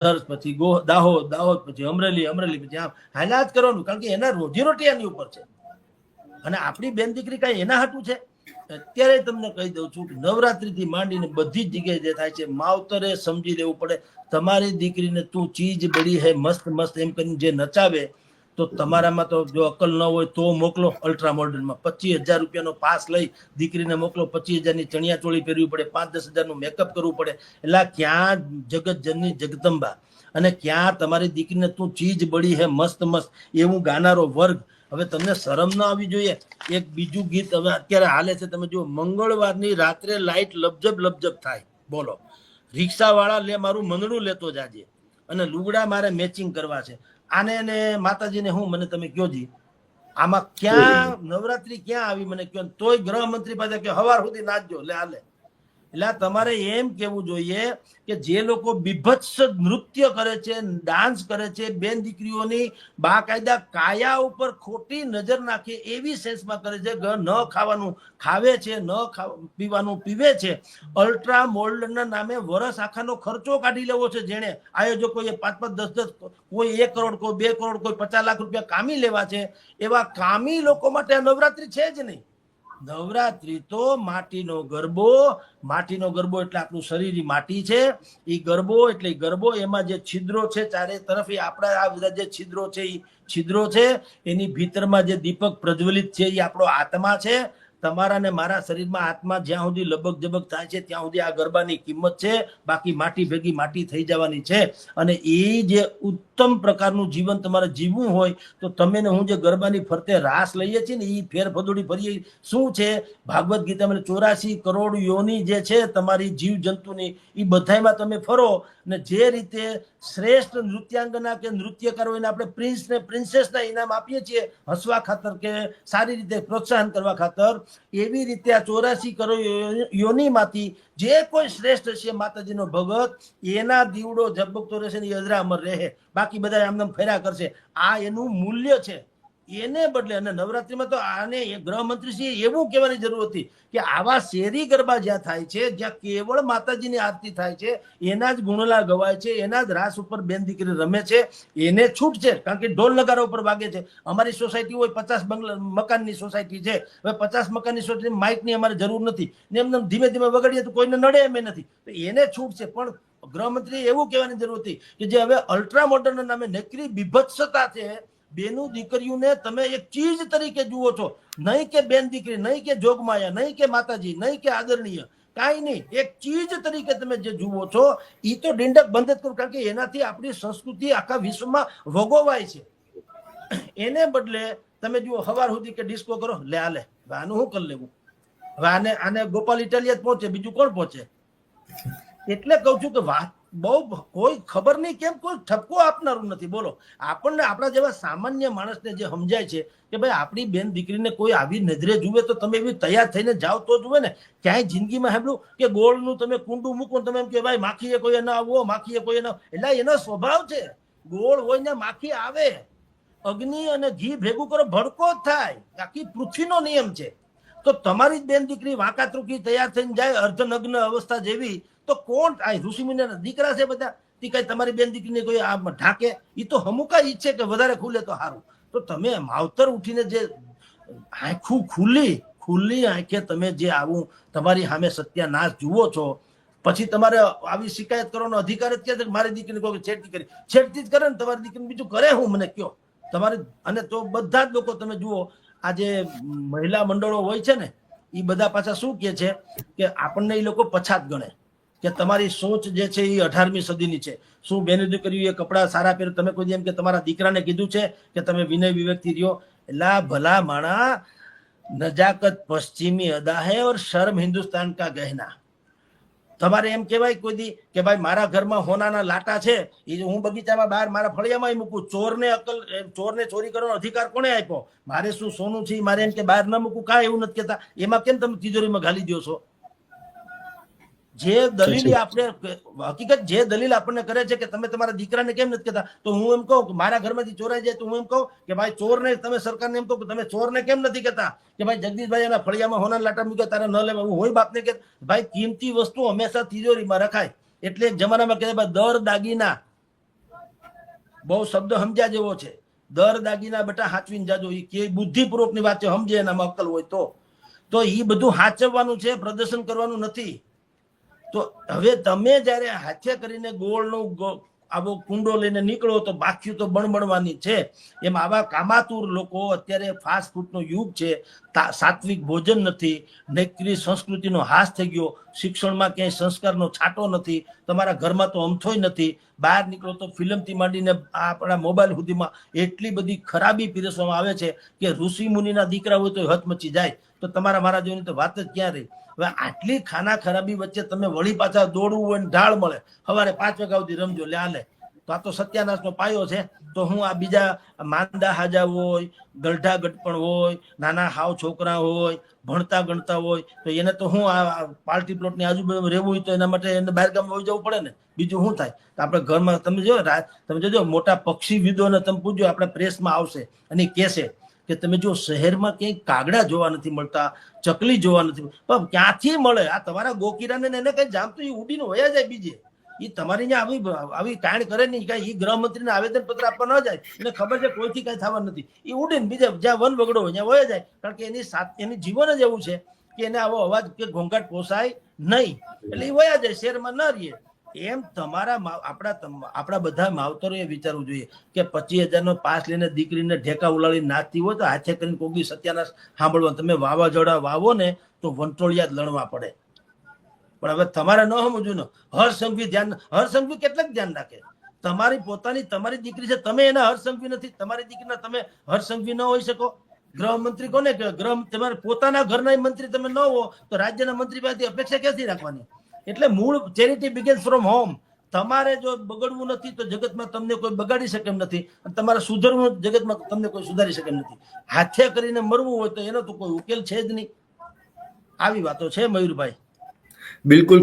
પછી દાહોદ, દાહોદ પછી અમરેલી, અમરેલી પછી આમ હાલ્યા જ કરવાનું, કારણ કે એના રોજીરોટી એની ઉપર છે. અને આપણી બેન દીકરી કઈ એના હાટું છે? અત્યારે તમને કહી દઉં છું કે નવરાત્રીથી માંડીને બધી જ જગ્યાએ જે થાય છે, માવતરે સમજી લેવું પડે. તમારી દીકરીને તું ચીજ બળી હે મસ્ત મસ્ત એમ કરીને જે નચાવે, તો તમારામાં તો જો અકલ ન હોય તો મોકલો અલ્ટ્રા મોડર્નમાં. 25,000 રૂપિયાનો પાસ લઈ દીકરીને મોકલો, 25,000ની ચણિયા ચોળી પહેરવી પડે, 5-10 હજારનું મેકઅપ કરવું પડે. એટલે ક્યાં જગત જનની જગદંબા અને ક્યાં તમારી દીકરીને તું ચીજ બળી હે મસ્ત મસ્ત એવું ગાનારો વર્ગ. હવે તમને શરમ ના આવી જોઈએ? એક બીજું ગીત હવે અત્યારે હાલે છે, તમે જુઓ, મંગળવારની રાત્રે લાઈટ લબજબ લબજબ થાય. બોલો, રિક્ષા વાળા લે મારું મંદડું લેતો જાજે, અને લુગડા મારે મેચિંગ કરવા છે. આને ને માતાજીને હું મને તમે કયો જી, આમાં ક્યાં નવરાત્રી ક્યાં આવી મને કયો? તોય ગૃહમંત્રી પાસે કે હવાર સુધી નાચજો, લે હાલે. એટલે તમારે એમ કેવું જોઈએ કે જે લોકો બીભત્સ નૃત્ય કરે છે, ડાન્સ કરે છે, બેન દીકરીઓની બાકાયદા કાયા ઉપર ખોટી નજર નાખે એવી સેન્સમાં કરે છે, ન ખાવાનું ખાવે છે, ન પીવાનું પીવે છે, અલ્ટ્રા મોલ્ડના નામે વરસ આખાનો ખર્ચો કાઢી લેવો છે. જેણે આયોજકોએ 5-5, 10-10, કોઈ 1 કરોડ, કોઈ 2 કરોડ, કોઈ 50 લાખ રૂપિયા કામી લેવા છે, એવા કામી લોકો માટે આ નવરાત્રી છે જ નહીં. નવરાત્રી તો માટીનો ગરબો, માટીનો ગરબો એટલે આપણું શરીર માટી છે, એ ગરબો એટલે ગરબો. એમાં જે છિદ્રો છે ચારે તરફ, એ આપણા આ બધા જે છિદ્રો છે એ છિદ્રો છે. એની ભીતરમાં જે દીપક પ્રજ્વલિત છે એ આપણો આત્મા છે. તમારા ને મારા શરીરમાં આત્મા જ્યાં સુધી લબક જબક થાય છે ત્યાં સુધી આ ગરબાની કિંમત છે. બાકી માટી ભેગી માટી થઈ જવાની છે. અને એ જે ઉત્તમ પ્રકારનું જીવન તમારે જીવવું હોય તો તમે ને હું જે ગરબાની ફરતે રાસ લઈએ છીએ ને, એ ફેરફદોડી ફરીએ શું છે? ભાગવત ગીતામાં 84 કરોડ યોની જે છે તમારી જીવ જંતુની, એ બધામાં તમે ફરો ને જે રીતે શ્રેષ્ઠ નૃત્યાંગના કે નૃત્યકારો એને આપણે પ્રિન્સ ને પ્રિન્સેસના ઇનામ આપીએ છીએ હસવા ખાતર કે સારી રીતે પ્રોત્સાહન કરવા ખાતર, એવી રીતે આ 84 કરોડ યોનીમાંથી જે કોઈ શ્રેષ્ઠ છે માતાજીનો ભગત, એના દીવડો ઝબકતો રહેશે ને એ અજરા અમર રહે. બાકી બધા આમને ફેરા કરશે. આ એનું મૂલ્ય છે. એને બદલે, અને નવરાત્રીમાં તો આને ગૃહમંત્રીશ્રીએ એવું કહેવાની જરૂર હતી કે આવા શેરી ગરબા જ્યાં થાય છે, જ્યાં કેવળ માતાજીની આરતી થાય છે, એના જ ગુણલા ગવાય છે, એના જ રાસ ઉપર બેન દીકરી રમે છે, એને છૂટ છે. કારણ કે ઢોલ નગારા ઉપર વાગે છે. અમારી સોસાયટી હોય 50 મકાનની સોસાયટી છે, હવે 50 મકાનની સોસાયટી માઇકની અમારે જરૂર નથી ને, એમને ધીમે ધીમે વગાડીએ તો કોઈને નડે એમ નથી, તો એને છૂટ છે. પણ ગૃહમંત્રીએ એવું કહેવાની જરૂર હતી કે જે હવે અલ્ટ્રા મોડર્ન નામે નકરી બીભત્સતા છે, બેનું દીકરીઓને તમે એક ચીજ તરીકે જુઓ છો. નહીં કે બેન દીકરી, નહીં કે જોગમાયા, નહીં કે માતાજી, નહીં કે આદરણીય, કાંઈ નહીં, એક ચીજ તરીકે તમે જે જુઓ છો એ તો ડિંડક બંધ જ કરો. કારણ કે એનાથી આપણી સંસ્કૃતિ આખા વિશ્વમાં ભોગવાય છે. એને બદલે તમે જુઓ સવાર સુધી કે ડિસ્કો કરો, લે હાલે, આનું શું કરી લેવું? હવે આને ગોપાલ ઇટાલિયા જ પહોંચે, બીજું કોણ પહોંચે? એટલે કઉ છું કે વાત બહુ, કોઈ ખબર નહીં કેમ કોઈ ઠપકો આપનારું નથી. બોલો, આપણને આપણા જેવા સામાન્ય માણસને જે સમજાય છે કે ભાઈ આપણી બેન દીકરીને કોઈ આવી નજરે જુએ તો તમે એવી તૈયાર થઈને જાઓ તો જુએ ને. ક્યાંય જિંદગીમાં સાંભળ્યું કે ગોળનું તમે કુંડું મૂકો તમે એમ કે ભાઈ માખીએ કોઈ ના આવો, માખીએ કોઈ ના, એટલે એનો સ્વભાવ છે. ગોળ હોય ને માખી આવે, અગ્નિ અને ઘી ભેગું કરો ભડકો જ થાય. આખી પૃથ્વીનો નિયમ છે. તો તમારી બેન દીકરી વાંકા ત્રુકી તૈયાર થઈને જાય અર્ધનગ્ન અવસ્થા જેવી, તો કોણ? આ ઋષિમુનિના દીકરા છે બધા, તે કઈ તમારી બેન દીકરીને કોઈ આ ઢાકે? એ તો હમુકા ઈચ્છે કે વધારે ખુલે તો સારું. તો તમે માવતર ઉઠીને જે આંખું ખુલ્લી આંખે તમે જે આવું તમારી સામે સત્યાનાશ જુઓ છો, પછી તમારે આવી શિકાયત કરવાનો અધિકાર જ ક્યાં? મારી દીકરીને કોઈ છેડતી કરી, છેડતી જ કરે ને તમારી દીકરી, બીજું કરે હું મને કયો તમારે? અને તો બધા જ લોકો તમે જુઓ, આ જે મહિલા મંડળો હોય છે ને, એ બધા પાછા શું કે છે કે આપણને એ લોકો પછાત ગણે કે તમારી સોચ જે છે એ 18મી સદીની છે. શું બેન દીકરીઓ એ કપડા સારા પહેરો? તમે કોઈ એમ કે તમારા દીકરાને કીધું છે કે તમે વિનય વિવેકથી રહ્યો? એટલે ભલા માણા, નજાકત પશ્ચિમી અદા હૈ ઓર શર્મ હિન્દુસ્તાન કા ગહેના. તમારે એમ કહેવાય કોઈ દી કે ભાઈ મારા ઘરમાં હોનાના લાટા છે, એ હું બગીચામાં બહાર મારા ફળિયામાં મૂકું? ચોરને અકલ, ચોરને ચોરી કરવાનો અધિકાર કોને આપ્યો? મારે શું સોનું છે મારે એમ કે બહાર ન મૂકું, કાંઈ એવું નથી કહેતા. એમાં કેમ તમે તિજોરીમાં ઘાલી દો છો? જે દલીલ આપણે, હકીકત જે દલીલ આપણને કરે છે કે તમે તમારા દીકરાને કેમ નથી કહેતા, તો હું એમ કહું કે મારા ઘરમાંથી ચોરાઈ જાય તો હું એમ કહું કે ભાઈ ચોરને તમે સરકારને એમ કહું કે તમે ચોરને કેમ નથી કહેતા કે ભાઈ જગદીશભાઈ એના ફળિયામાં હોના લાટા મૂક્યા તારે ન લેવા? હું હોય બાપને કે ભાઈ કિંમતી વસ્તુ હંમેશા તિજોરીમાં રખાય. એટલે એક જમાનામાં કહે દર દાગીના બહુ શબ્દ સમજ્યા જેવો છે. દર દાગીના બેટા હાચવીને જાજો. એ કે બુદ્ધિપૂર્વક ની વાત છે, સમજે એનામાં અક્કલ હોય તો એ બધું હાચવવાનું છે, પ્રદર્શન કરવાનું નથી. તો હવે તમે જયારે હાથે કરીને ગોળનું આવો કુંડો લઈને નીકળો તો બાકી તો બણબણવાની છે. એમ આવા કામાતુર લોકો, અત્યારે ફાસ્ટ ફૂડનો યુગ છે, સાત્વિક ભોજન નથી, નૈતિક સંસ્કૃતિનો હાસ થઈ ગયો, શિક્ષણમાં ક્યાંય સંસ્કારનો છાંટો નથી, તમારા ઘરમાં તો અમથોય નથી, બહાર નીકળો તો ફિલ્મથી માંડીને આપણા મોબાઈલ સુધીમાં એટલી બધી ખરાબી પીરસવામાં આવે છે કે ઋષિ મુનિના દીકરા હોય તો હચમચી જાય. તો તમારા મારા જેવી તો વાત જ ક્યાં રહી. હવે આટલી ખાના ખરાબી વચ્ચે તમે વળી પાછા દોડવું હોય ને ઢાળ મળે, સવારે 5 વાગ્યા સુધી રમજો લે આલે, તો આ તો સત્યાનાશનો પાયો છે. તો હું આ બીજા માંદા હાજા હોય, ગલઢા ગટપણ હોય, નાના હાવ છોકરા હોય, ભણતા ગણતા હોય, તો એને તો હું આ પાર્ટી પ્લોટની આજુબાજુ રહેવું હોય તો એના માટે એને બહાર ગામ વહી જવું પડે ને. બીજું શું થાય? તો આપણે ઘરમાં તમે જોજો મોટા પક્ષીવિદોને તમે પૂછજો, આપણે પ્રેસમાં આવશે અને કહેશે કે તમે જો શહેરમાં ક્યાંય કાગડા જોવા નથી મળતા, ચકલી જોવા નથી, પણ ક્યાંથી મળે? આ તમારા ગોકીરાને એને કઈ જામતું એ ઉડીને વયા જાય બીજે. એ તમારી ત્યાં આવી કાંડ કરે નહીં, કઈ એ ગૃહમંત્રીને આવેદન પત્ર આપવા ન જાય, એને ખબર છે કોઈથી કઈ થવા નથી, એ ઉડીને બીજે જ્યાં વન વગડો હોય ત્યાં વયા જાય. કારણ કે એની જીવન જ એવું છે કે એને આવો અવાજ કે ઘોંઘાટ પોસાય નહીં, એટલે એ વયા જાય, શહેરમાં ન રહીએ. એમ તમારા આપણા બધા માવતરોએ વિચારવું જોઈએ કે 25,000 નો પાસ લઈને દીકરીને ઢેકા ઉલાળી નાચતી હોય તો હાથે કરીને કોગી સત્યાનાશ સાંભળવા. તમે વાવાઝોડા વાવો ને તો વંટોળિયા જ લણવા પડે. પણ હવે તમારે ન સમજવું ને, હરસંઘવી કેટલાક ધ્યાન રાખે? તમારી દીકરી છે, તમે એના હરસંઘવી નથી, તમારી દીકરીના તમે હરસંઘવી ન હોઈ શકો. ગૃહમંત્રી કોને કે તમારે પોતાના ઘરના મંત્રી તમે ન હો તો રાજ્યના મંત્રી પાસેથી અપેક્ષા ક્યાંથી રાખવાની? એટલે મૂળ ચેરિટી બિગિન્સ ફ્રોમ હોમ. તમારે જો બગડવું નથી તો જગતમાં તમને કોઈ બગાડી શકે એમ નથી, અને તમારે સુધરવું જગતમાં તમને કોઈ સુધારી શકે એમ નથી. હાથે કરીને મરવું હોય તો એનો તો કોઈ ઉકેલ છે જ નહીં. આવી વાતો છે મયુરભાઈ. બિલકુલ.